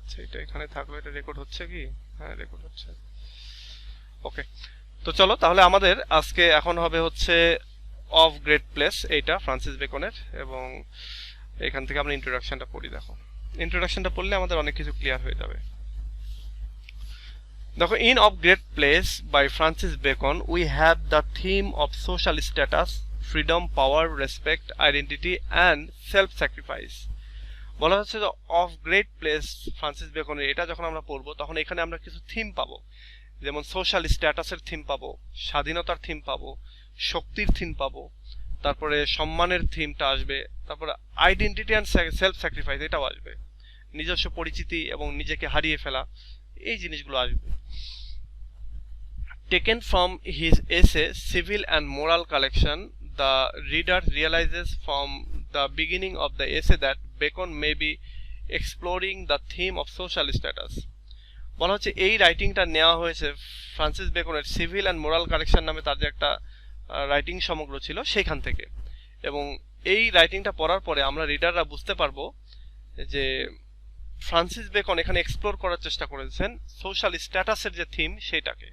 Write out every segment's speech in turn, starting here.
আচ্ছা, এটা এখানে থাকলো, এটা রেকর্ড হচ্ছে কি? হ্যাঁ, রেকর্ড হচ্ছে। ওকে, তো চলো তাহলে আমাদের আজকে এখন হবে হচ্ছে অফ গ্রেট প্লেস, এইটা ফ্রান্সিস বেকনের, এবং এখান থেকে আমরা ইন্ট্রোডাকশনটা পড়ি। দেখো, ইন্ট্রোডাকশনটা পড়লে আমাদের অনেক কিছু ক্লিয়ার হয়ে যাবে। দেখো, in of great place by Francis Bacon we have the theme of social status, freedom, power, respect, identity and self sacrifice. বলা হচ্ছে যে অফ গ্রেট প্লেস ফ্রান্সিস বেকনের, এটা যখন আমরা পড়বো তখন এখানে আমরা কিছু থিম পাবো, যেমন সোশ্যাল স্ট্যাটাসের থিম পাবো, স্বাধীনতার থিম পাবো, শক্তির থিম পাবো, তারপরে সম্মানের থিমটা আসবে, তারপরে আইডেন্টিটি অ্যান্ড সেলফ স্যাক্রিফাইস এটাও আসবে, নিজস্ব পরিচিতি এবং নিজেকে হারিয়ে ফেলা, এই জিনিসগুলো আসবে। টেকেন ফ্রম হিজ এসে civil and moral collection, the reader realizes from the beginning of the essay that Bacon may be exploring the theme of social status. বলা হচ্ছে এই রাইটিংটা নেওয়া হয়েছে ফ্রান্সিস বেকনের সিভিল অ্যান্ড মোরাল কালেকশন নামে তার যে একটা রাইটিং সমগ্র ছিল সেখান থেকে, এবং এই রাইটিংটা পড়ার পরে আমরা রিডাররা বুঝতে পারবো যে ফ্রান্সিস বেকন এখানে এক্সপ্লোর করার চেষ্টা করেছেন সোশ্যাল স্ট্যাটাসের যে থিম সেইটাকে।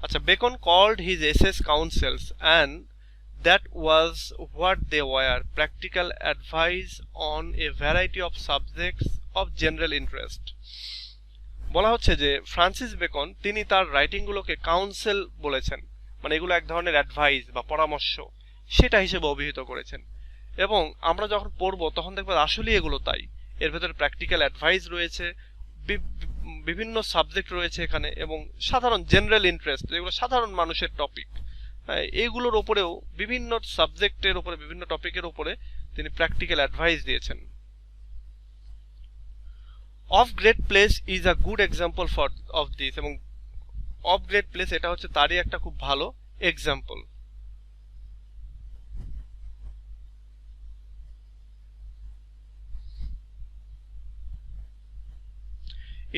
আচ্ছা, beacon called his essays counsels, and that was what they were, practical advice on a variety of subjects of general interest. বলা হচ্ছে যে ফ্রান্সিস বেকন তিনি তার রাইটিংগুলোকে কাউন্সেল বলেছেন, মানে এগুলো এক ধরনের অ্যাডভাইস বা পরামর্শ সেটা হিসেবে অভিহিত করেছেন, এবং আমরা যখন পড়বো তখন দেখবো আসলেই এগুলো তাই। এর ভেতরে প্র্যাকটিক্যাল অ্যাডভাইস রয়েছে, বিভিন্ন সাবজেক্ট রয়েছে এখানে, এবং সাধারণ জেনারেল ইন্টারেস্ট, যেগুলো সাধারণ মানুষের টপিক, হ্যাঁ, এগুলোর ওপরেও বিভিন্ন সাবজেক্টের উপরে, বিভিন্ন টপিকের উপরে তিনি প্র্যাকটিক্যাল অ্যাডভাইস দিয়েছেন। Of great place is a good example for of this, এবং অফ গ্রেট প্লেস এটা হচ্ছে তারই একটা খুব ভালো example.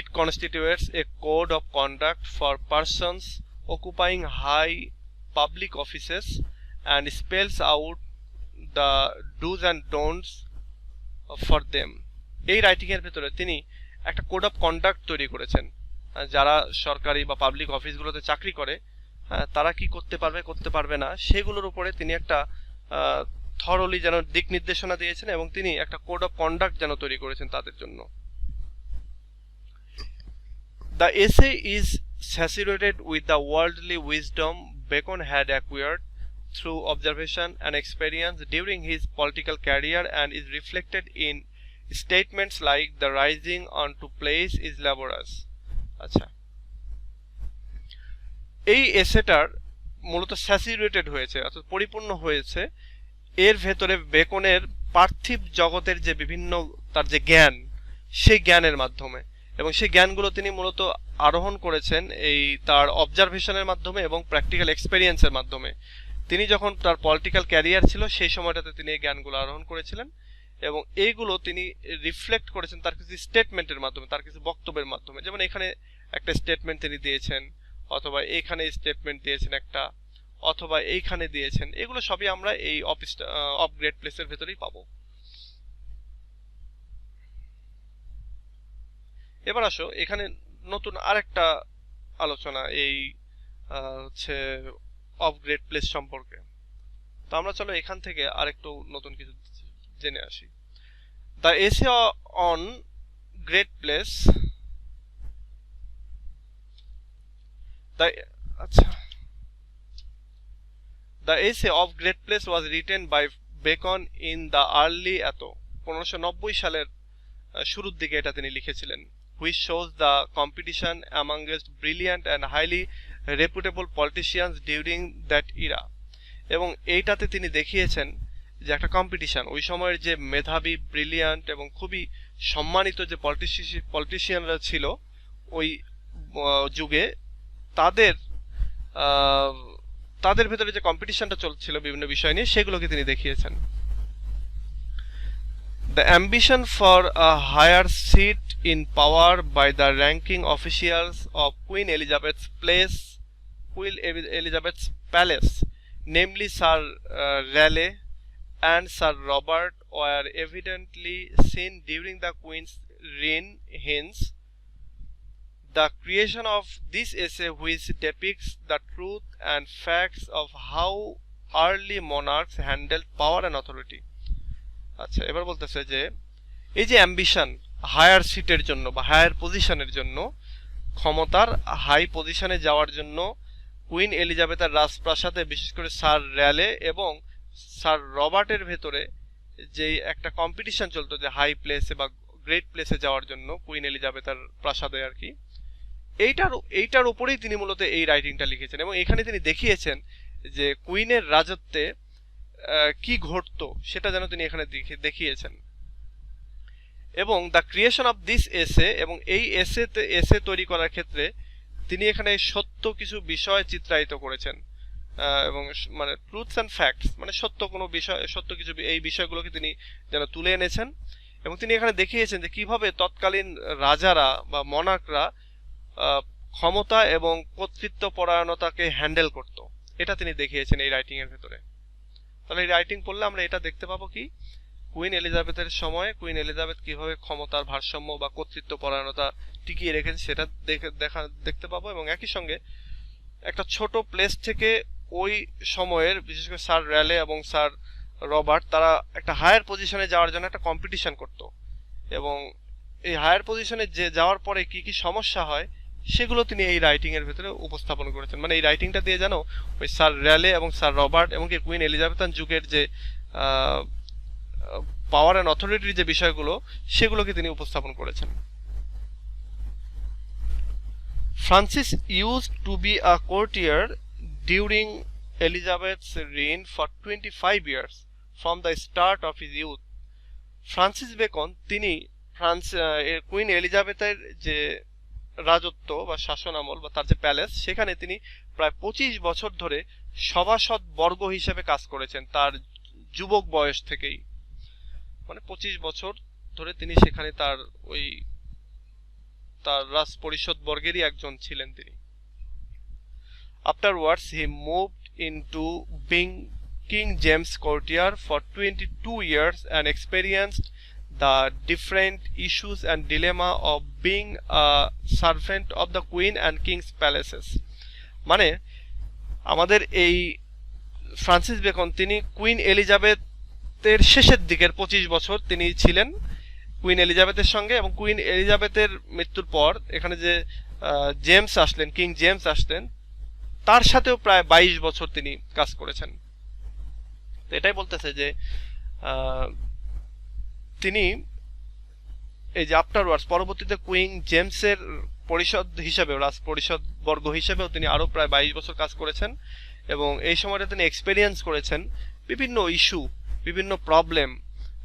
It constitutes a code of conduct for persons occupying high public offices and spells out the do's and don'ts for them. এই writing এর ভেতরে তিনি একটা কোড অফ কন্ডাক্ট তৈরি করেছেন, যারা সরকারি বা পাবলিক অফিসগুলোতে চাকরি করে তারা কি করতে পারবে করতে পারবে না সেগুলোর উপরে তিনি একটা থরলি যেন দিক নির্দেশনা দিয়েছেন, এবং তিনি একটা কোড অফ কন্ডাক্ট যেন তৈরি করেছেন তাদের জন্য। The essay is saturated with the worldly wisdom Bacon had acquired through observation and experience during his political career, and is reflected in statements like the rising onto place is laborious. আচ্ছা, এই এসেটার মূলত saturated হয়েছে, অর্থাৎ পরিপূর্ণ হয়েছে এর ভেতরে বেকনের পার্থিব জগতের যে বিভিন্ন তার যে জ্ঞান, সেই জ্ঞানের মাধ্যমে, এবং সেই জ্ঞানগুলো তিনি মূলত আরোহণ করেছেন এই তার অবজারভেশনের মাধ্যমে এবং প্র্যাকটিক্যাল এক্সপেরিয়েন্সের মাধ্যমে। তিনি যখন তার পলিটিক্যাল ক্যারিয়ার ছিল সেই সময়টাতে তিনি এই জ্ঞানগুলো আরোহণ করেছিলেন, এবং এইগুলো তিনি রিফ্লেক্ট করেছেন তার কিছু স্টেটমেন্টের মাধ্যমে, তার কিছু বক্তব্যের মাধ্যমে। যেমন এখানে একটা স্টেটমেন্ট তিনি দিয়েছেন, অথবা এইখানে স্টেটমেন্ট দিয়েছেন একটা, অথবা এইখানে দিয়েছেন, এগুলো সবই আমরা এই অফ গ্রেট প্লেসের ভেতরেই পাবো। এবার আসো এখানে নতুন আরেকটা আলোচনা এই হচ্ছে অফ গ্রেট প্লেস সম্পর্কে। তো আমরা চলো এখান থেকে আরেকটু নতুন কিছু জেনে আসি। The essay on great place, The essay of Great Place was written by Bacon in the early 1590 সালের শুরুর দিকে এটা তিনি লিখেছিলেন, which shows the competition amongst brilliant and highly reputable politicians during that era. এবং এইটাতে তিনি দেখিয়েছেন যে একটা কম্পিটিশন, ওই সময়ের যে মেধাবী, ব্রিলিয়ান্ট এবং খুবই সম্মানিত যে পলিটিশিয়ানরা ছিল ওই যুগে, তাদের ভেতরে যে কম্পিটিশনটা চলছিল বিভিন্ন বিষয় নিয়ে, সেগুলোকে তিনি দেখিয়েছেন। The ambition for a higher seat in power by the ranking officials of Queen Elizabeth's Queen Elizabeth's palace, namely Sir Raleigh and Sir Robert, were evidently seen during the Queen's reign. Hence, the creation of this essay, which depicts the truth and facts of how early monarchs handled power and authority. আচ্ছা, এবার বলতেছে যে এই যে ambition higher সিটের জন্য বা higher পজিশনের জন্য, ক্ষমতার হাই পজিশনে যাওয়ার জন্য কুইন এলিজাবেথের রাজপ্রাসাদে বিশেষ করে স্যার র্যালে এবং স্যার রবার্টের ভেতরে যে একটা কম্পিটিশন চলতো যে হাই প্লেসে বা গ্রেট প্লেসে যাওয়ার জন্য কুইন এলিজাবেথের প্রাসাদে আর কি, এইটার উপরেই তিনি মূলত এই রাইটিংটা লিখেছেন। এবং এখানে তিনি দেখিয়েছেন যে কুইনের রাজত্বে কি ঘটতো সেটা যেন তিনি এখানে দেখিয়েছেন। এবং দ্য ক্রিয়েশন অফ দিস এসে, এবং এই এসে তৈরি করার ক্ষেত্রে তিনি এখানে সত্য কিছু বিষয় চিত্রায়িত করেছেন, এবং মানে ট্রুথস অ্যান্ড ফ্যাক্টস, মানে সত্য কোনো বিষয়, সত্য কিছু এই বিষয়গুলোকে তিনি যেন তুলে এনেছেন। এবং তিনি এখানে দেখিয়েছেন যে কিভাবে তৎকালীন রাজারা বা মনার্করা ক্ষমতা এবং কর্তৃত্ব পরায়ণতাকে হ্যান্ডেল করত, এটা তিনি দেখিয়েছেন এই রাইটিং এর ভেতরে। তাহলে এই রাইটিং পড়লে আমরা এটা দেখতে পাবো কি, কুইন এলিজাবেথের সময় কুইন এলিজাবেথ কিভাবে ক্ষমতার ভারসাম্য বা কর্তৃত্ব পরায়ণতা টিকিয়ে রেখেছেন সেটা দেখতে পাবো। এবং একই সঙ্গে একটা ছোট প্লেস থেকে ওই সময়ের বিশেষ করে স্যার র্যালে এবং স্যার রবার্ট তারা একটা হায়ার পজিশনে যাওয়ার জন্য একটা কম্পিটিশন করত, এবং এই হায়ার পজিশনে যাওয়ার পরে কি কি সমস্যা হয় সেগুলো তিনি এই রাইটিং এর ভেতরে উপস্থাপন করেছেন। মানে এই রাইটিংটা দিয়ে যেন ওই স্যার র্যালে এবং স্যার রবার্ট এবং কি কুইন এলিজাবেথান যুগের যে পাওয়ার অ্যান্ড অথরিটির যে বিষয়গুলো সেগুলোকে তিনি উপস্থাপন করেছেন। Francis used to be a courtier during Elizabeth's reign for 25 years from the start of his youth. Francis Bacon তিনি কুইন এলিজাবেথের যে রাজত্ব বা শাসন আমল বা তার যে প্যালেস, সেখানে তিনি প্রায় 25 বছর ধরে সভাসদ বর্গ হিসেবে কাজ করেছেন তার যুবক বয়স থেকেই। মানে 25 বছর ধরে তিনি সেখানে তার রাজ পরিষদ বর্গেরই একজন ছিলেন তিনি। Afterwards he moved into being King James courtier for 22 years and experienced the different issues and dilemma of being a servant of the Queen and King's palaces. মানে আমাদের এই ফ্রান্সিস বেকন তিনি কুইন এলিজাবেথের শেষের দিকের 25 বছর তিনি ছিলেন কুইন এলিজাবেথের সঙ্গে, এবং কুইন এলিজাবেথের মৃত্যুর পর এখানে যে জেমস আসলেন, কিং জেমস আসলেন, তার সাথেও প্রায় 22 বছর তিনি কাজ করেছেন। তো এটাই বলতেছে যে তিনি এই যে আফটারওয়ার্ডস পরবর্তীতে কুইন জেমসের পরিষদ হিসেবেও, রাজ পরিষদ বর্গ হিসেবেও তিনি আরো প্রায় 22 বছর কাজ করেছেন। এবং এই সময়টা তিনি এক্সপেরিয়েন্স করেছেন বিভিন্ন ইস্যু, বিভিন্ন প্রবলেম,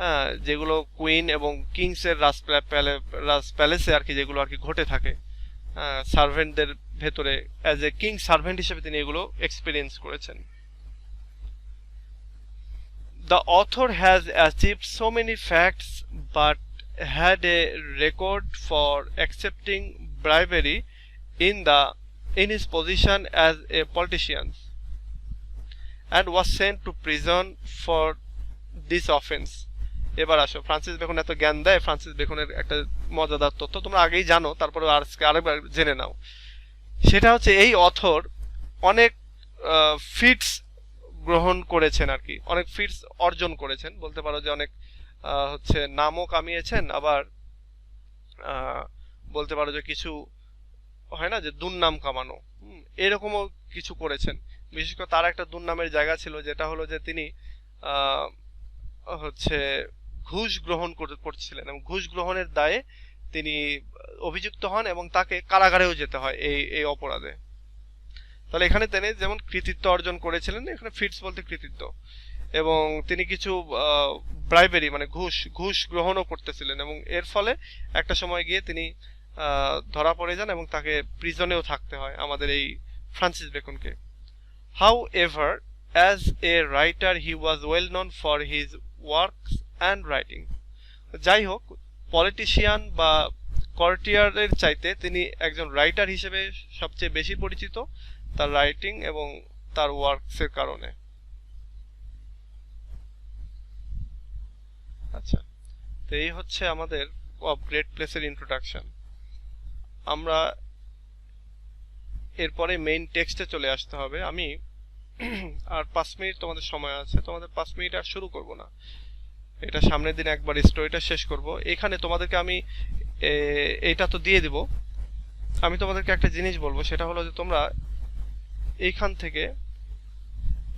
হ্যাঁ, যেগুলো কুইন এবং কিংসের রাজ প্যালেসে আর কি, যেগুলো আর কি ঘটে থাকে সার্ভেন্টদের ভেতরে, অ্যাজ এ কিং সার্ভেন্ট হিসেবে তিনি এগুলো এক্সপেরিয়েন্স করেছেন। The author has achieved so many facts but had a record for accepting bribery in his position as a politician and was sent to prison for this offense. এবার আসো, Francis Bacon এত জ্ঞান দেয়, Francis বেকনের একটা মজাদার তথ্য তোমরা আগেই জানো, তারপরে আরেকবার জেনে নাও। সেটা হচ্ছে এই অথর অনেক ফিটস গ্রহণ করেছেন আর কি, অনেক ফিটস অর্জন করেছেন, বলতে পারো যে অনেক হচ্ছে নামও কামিয়েছেন, আবার বলতে পারো যে কিছু হয় না যে দুর্নাম কামানো, এরকমও কিছু করেছেন। বিশেষ করে তার একটা দুর্নামের জায়গা ছিল, যেটা হলো যে তিনি হচ্ছে ঘুষ গ্রহণ করছিলেন, এবং ঘুষ গ্রহণের দায়ে তিনি অভিযুক্ত হন এবং তাকে কারাগারেও যেতে হয় এই অপরাধে। তাহলে এখানে তিনি যেমন কৃতিত্ব অর্জন করেছিলেন, এখানে ফিটস বলতে কৃতিত্ব, এবং তিনি কিছু ব্রাইবেরি মানে ঘুষ গ্রহণও করতেছিলেন, এবং এর ফলে একটা সময় গিয়ে তিনি ধরা পড়ে যান এবং তাকে প্রিজনেও থাকতে হয় আমাদের এই Francis বেকনকে। However, as a writer he was well known for his works and writing. যাই হোক, পলিটিশিয়ান বা কর্টিয়ারের চাইতে তিনি একজন রাইটার হিসেবে সবচেয়ে বেশি পরিচিত, তার রাইটিং এবং তার ওয়ার্কসের কারণে। আচ্ছা, তো এই হচ্ছে আমাদের অফ গ্রেট প্লেসের ইন্ট্রোডাকশন। আমরা এরপরে মেইন টেক্সটে চলে আসতে হবে। আমি আর 5 মিনিট তোমাদের সময় আছে, তোমাদের 5 মিনিট আর শুরু করব না, এটা সামনের দিন একবার স্টোরিটা শেষ করব। এখানে তোমাদেরকে আমি এইটা তো দিয়ে দিব, আমি তোমাদেরকে একটা জিনিস বলবো, সেটা হলো যে তোমরা এইখান থেকে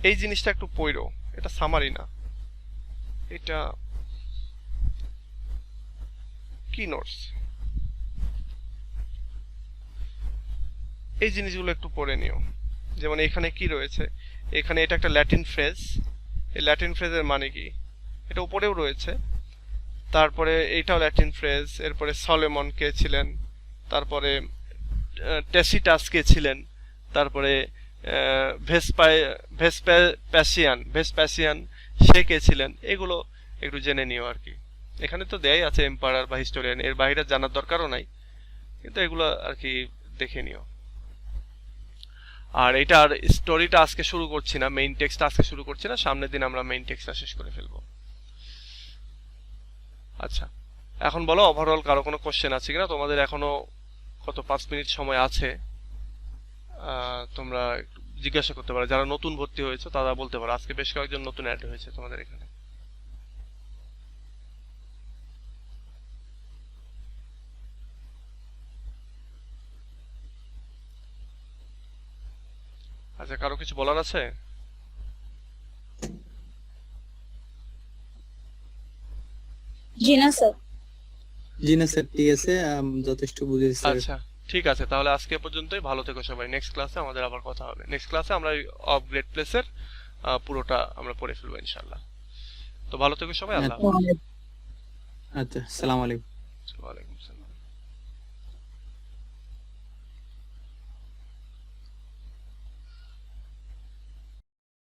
এই জিনিসটা একটু পড়ো। এটা সামারি না, এটা কি নোটস, এই জিনিসগুলো একটু পড়ে নিও। যেমন এখানে কি রয়েছে, এখানে এটা একটা ল্যাটিন ফ্রেজ, এই ল্যাটিন ফ্রেজের মানে কি, এটা উপরেও রয়েছে। তারপরে এইটাও ল্যাটিন ফ্রেজ। এরপরে সলোমন কে ছিলেন, তারপরে টেসিটাস কে ছিলেন, তারপরে ভেসপ্যাসিয়ান সে কে ছিলেন, এগুলো একটু জেনে নিও আর কি। এখানে তো দেয়াই আছে এম্পায়ার বা হিস্টোরিয়ান, এর বাইরে জানার দরকারও নাই, কিন্তু এগুলো আর কি দেখে নিও। আর এটার স্টোরিটা আজকে শুরু করছি না, মেইন টেক্সট আজকে শুরু করছি না, সামনের দিন আমরা মেইন টেক্সটটা শেষ করে ফেলবো। আচ্ছা, এখন বলো ওভারঅল কারো কোনো কোশ্চেন আছে কিনা? তোমাদের এখনো কত 5 মিনিট সময় আছে, তোমরা একটু জিজ্ঞাসা করতে পারো। যারা নতুন ভর্তি হয়েছে তারা বলতে পারো, আজকে বেশ কয়েকজন নতুন অ্যাড হয়েছে তোমাদের এখানে। আচ্ছা, কারো কিছু বলার আছে? জি না স্যার। জি না স্যার, ঠিক আছে, যথেষ্ট বুঝেছি স্যার। আচ্ছা, ঠিক আছে, তাহলে আজকে পর্যন্তই। ভালো থেকো সবাই। নেক্সট ক্লাসে আমাদের আবার কথা হবে। নেক্সট ক্লাসে আমরা অফ গ্রেট প্লেসের পুরোটা আমরা পড়ে ফেলবো ইনশাআল্লাহ। তো ভালো থেকো সবাই, আল্লাহ হাফেজ। আচ্ছা, সালাম আলাইকুম। ওয়ালাইকুম আসসালাম।